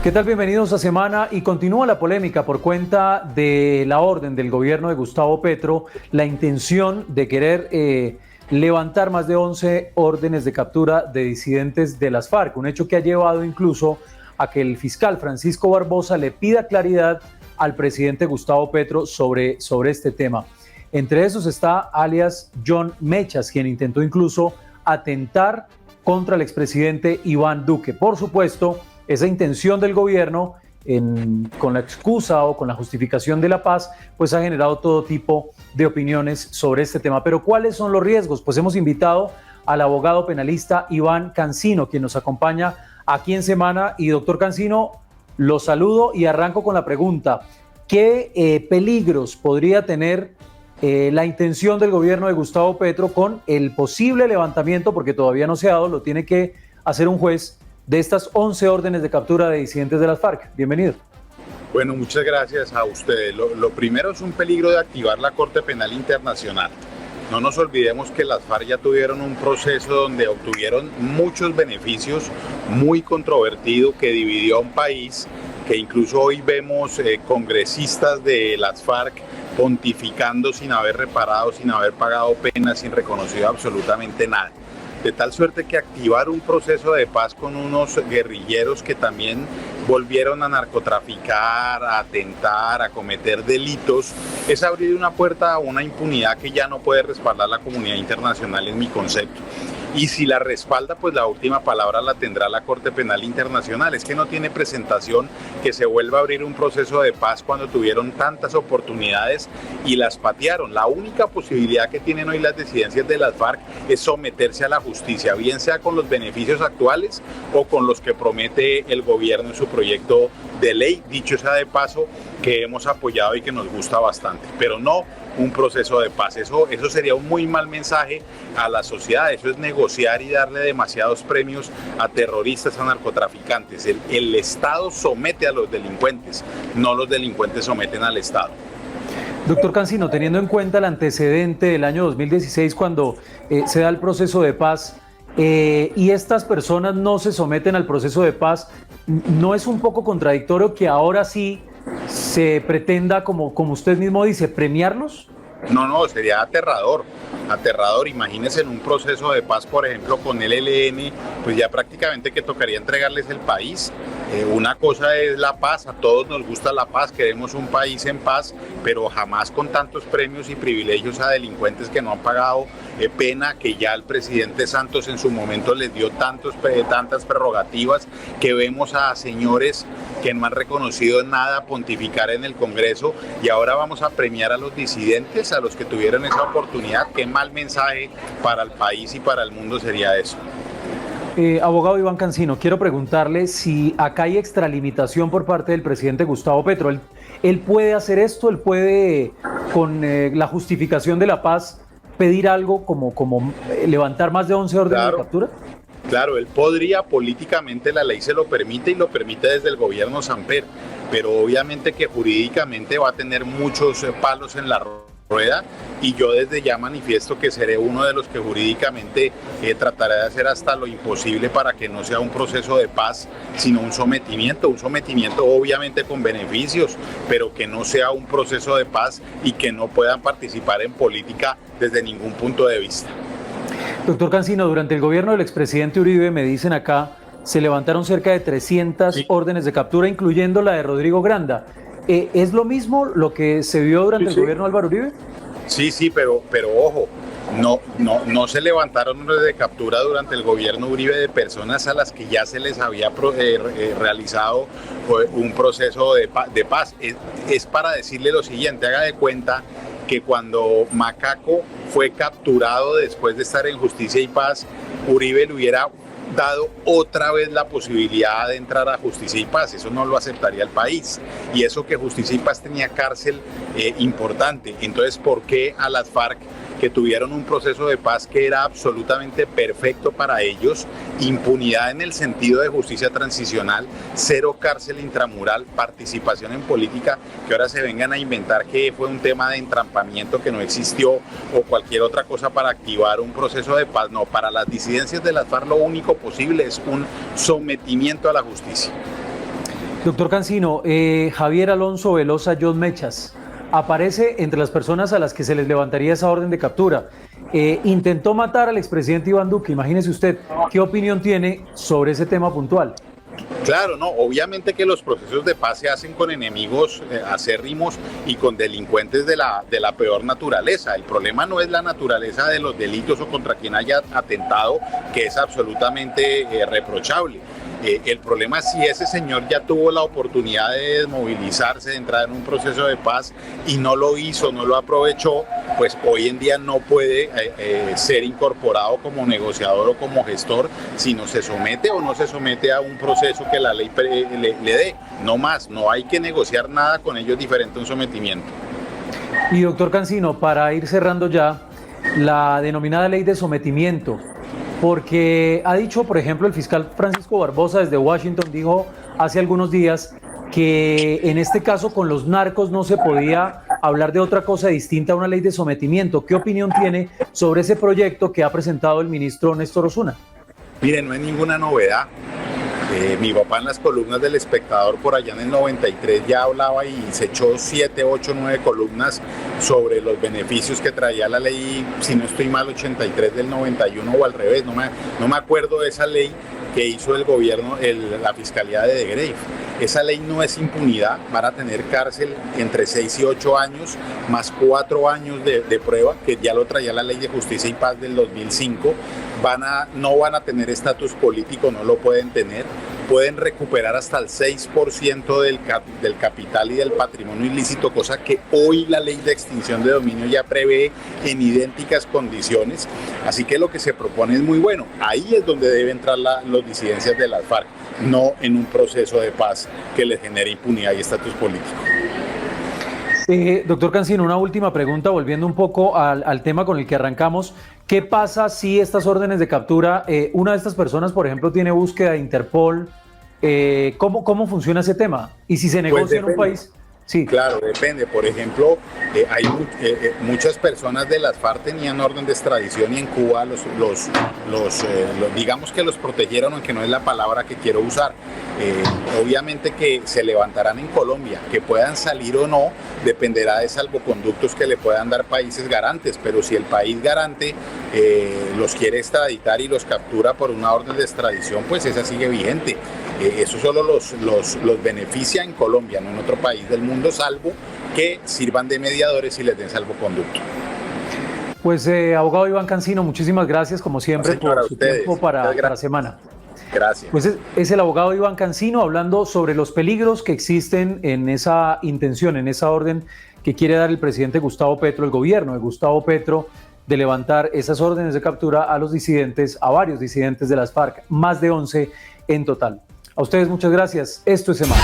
¿Qué tal? Bienvenidos a Semana. Y continúa la polémica por cuenta de la orden del gobierno de Gustavo Petro, la intención de querer levantar más de 11 órdenes de captura de disidentes de las FARC, un hecho que ha llevado incluso a que el fiscal Francisco Barbosa le pida claridad al presidente Gustavo Petro sobre este tema. Entre esos está alias John Mechas, quien intentó incluso atentar contra el expresidente Iván Duque. Por supuesto, esa intención del gobierno, con la excusa o con la justificación de la paz, pues ha generado todo tipo de opiniones sobre este tema. Pero ¿cuáles son los riesgos? Pues hemos invitado al abogado penalista Iván Cancino, quien nos acompaña aquí en Semana. Y doctor Cancino, lo saludo y arranco con la pregunta: ¿qué peligros podría tener la intención del gobierno de Gustavo Petro con el posible levantamiento, porque todavía no se ha dado, lo tiene que hacer un juez, de estas 11 órdenes de captura de disidentes de las FARC? Bienvenido. Bueno, muchas gracias a ustedes. Lo primero es un peligro de activar la Corte Penal Internacional. No nos olvidemos que las FARC ya tuvieron un proceso donde obtuvieron muchos beneficios, muy controvertido, que dividió a un país, que incluso hoy vemos congresistas de las FARC pontificando sin haber reparado, sin haber pagado penas, sin reconocido absolutamente nada. De tal suerte que activar un proceso de paz con unos guerrilleros que también volvieron a narcotraficar, a atentar, a cometer delitos, es abrir una puerta a una impunidad que ya no puede respaldar la comunidad internacional, en mi concepto. Y si la respalda, pues la última palabra la tendrá la Corte Penal Internacional. Es que no tiene presentación que se vuelva a abrir un proceso de paz cuando tuvieron tantas oportunidades y las patearon. La única posibilidad que tienen hoy las disidencias de las FARC es someterse a la justicia, bien sea con los beneficios actuales o con los que promete el gobierno en su proyecto de ley, dicho sea de paso, que hemos apoyado y que nos gusta bastante, pero no un proceso de paz. Eso sería un muy mal mensaje a la sociedad. Eso es negociar y darle demasiados premios a terroristas, a narcotraficantes. El Estado somete a los delincuentes, no los delincuentes someten al Estado. Doctor Cancino, teniendo en cuenta el antecedente del año 2016, cuando se da el proceso de paz, y estas personas no se someten al proceso de paz, ¿no es un poco contradictorio que ahora sí se pretenda, como usted mismo dice, premiarlos? No, sería aterrador. Imagínense en un proceso de paz, por ejemplo, con el ELN, pues ya prácticamente que tocaría entregarles el país. Una cosa es la paz, a todos nos gusta la paz, queremos un país en paz, pero jamás con tantos premios y privilegios a delincuentes que no han pagado pena, que ya el presidente Santos en su momento les dio tantas prerrogativas, que vemos a señores que no han reconocido nada pontificar en el Congreso, y ahora vamos a premiar a los disidentes, a los que tuvieron esa oportunidad. Qué mal mensaje para el país y para el mundo sería eso. Abogado Iván Cancino, quiero preguntarle si acá hay extralimitación por parte del presidente Gustavo Petro. ¿Él puede hacer esto? ¿Él puede, con la justificación de la paz, pedir algo como levantar más de 11 órdenes de captura? Claro, él podría, políticamente la ley se lo permite y lo permite desde el gobierno Samper, pero obviamente que jurídicamente va a tener muchos palos en la rueda, y yo desde ya manifiesto que seré uno de los que jurídicamente trataré de hacer hasta lo imposible para que no sea un proceso de paz, sino un sometimiento obviamente con beneficios, pero que no sea un proceso de paz y que no puedan participar en política desde ningún punto de vista. Doctor Cancino, durante el gobierno del expresidente Uribe, me dicen acá, se levantaron cerca de 300 órdenes de captura, incluyendo la de Rodrigo Granda. ¿Es lo mismo lo que se vio durante el gobierno de Álvaro Uribe? Sí, pero ojo, no se levantaron órdenes de captura durante el gobierno Uribe de personas a las que ya se les había realizado un proceso de paz. Es para decirle lo siguiente: haga de cuenta que cuando Macaco fue capturado después de estar en Justicia y Paz, Uribe le hubiera dado otra vez la posibilidad de entrar a Justicia y Paz. Eso no lo aceptaría el país, y eso que Justicia y Paz tenía cárcel importante. Entonces, ¿por qué a las FARC, que tuvieron un proceso de paz que era absolutamente perfecto para ellos, impunidad en el sentido de justicia transicional, cero cárcel intramural, participación en política, que ahora se vengan a inventar que fue un tema de entrampamiento que no existió o cualquier otra cosa para activar un proceso de paz? No, para las disidencias de las FARC lo único posible es un sometimiento a la justicia. Doctor Cancino, Javier Alonso Velosa John Mechas aparece entre las personas a las que se les levantaría esa orden de captura. Intentó matar al expresidente Iván Duque. Imagínese usted, ¿qué opinión tiene sobre ese tema puntual? Claro, no, obviamente que los procesos de paz se hacen con enemigos acérrimos y con delincuentes de la peor naturaleza. El problema no es la naturaleza de los delitos o contra quien haya atentado, que es absolutamente reprochable. El problema es si ese señor ya tuvo la oportunidad de desmovilizarse, de entrar en un proceso de paz y no lo hizo, no lo aprovechó, pues hoy en día no puede ser incorporado como negociador o como gestor, sino se somete o no se somete a un proceso que la ley le dé. No más, no hay que negociar nada con ellos diferente a un sometimiento. Y doctor Cancino, para ir cerrando ya, la denominada ley de sometimiento, porque ha dicho, por ejemplo, el fiscal Francisco Barbosa desde Washington, dijo hace algunos días que en este caso con los narcos no se podía hablar de otra cosa distinta a una ley de sometimiento. ¿Qué opinión tiene sobre ese proyecto que ha presentado el ministro Néstor Osuna? Miren, no hay ninguna novedad. Mi papá en las columnas del Espectador por allá en el 93 ya hablaba y se echó 7, 8, 9 columnas sobre los beneficios que traía la ley, si no estoy mal, 83 del 91 o al revés, no me acuerdo de esa ley que hizo el gobierno, la Fiscalía de Grave. Esa ley no es impunidad, van a tener cárcel entre 6 y 8 años, más 4 años de prueba, que ya lo traía la Ley de Justicia y Paz del 2005. No van a tener estatus político, no lo pueden tener. Pueden recuperar hasta el 6% del capital y del patrimonio ilícito, cosa que hoy la ley de extinción de dominio ya prevé en idénticas condiciones. Así que lo que se propone es muy bueno. Ahí es donde deben entrar los disidencias de las FARC, no en un proceso de paz que les genere impunidad y estatus político. Doctor Cancino, una última pregunta, volviendo un poco al tema con el que arrancamos. ¿Qué pasa si estas órdenes de captura, una de estas personas, por ejemplo, tiene búsqueda de Interpol? ¿Cómo funciona ese tema? Y si se negocia en un país... Sí. Claro, depende. Por ejemplo, hay muchas personas de las FARC tenían orden de extradición y en Cuba digamos que los protegieron, aunque no es la palabra que quiero usar. Obviamente que se levantarán en Colombia, que puedan salir o no, dependerá de salvoconductos que le puedan dar países garantes, pero si el país garante los quiere extraditar y los captura por una orden de extradición, pues esa sigue vigente. Eso solo los beneficia en Colombia, no en otro país del mundo, salvo que sirvan de mediadores y les den salvoconducto. Pues abogado Iván Cancino, muchísimas gracias como siempre por su tiempo para la semana. Gracias. Pues es el abogado Iván Cancino hablando sobre los peligros que existen en esa intención, en esa orden que quiere dar el presidente Gustavo Petro, el gobierno de Gustavo Petro, de levantar esas órdenes de captura a los disidentes, a varios disidentes de las FARC, más de 11 en total. A ustedes muchas gracias. Esto es Semana.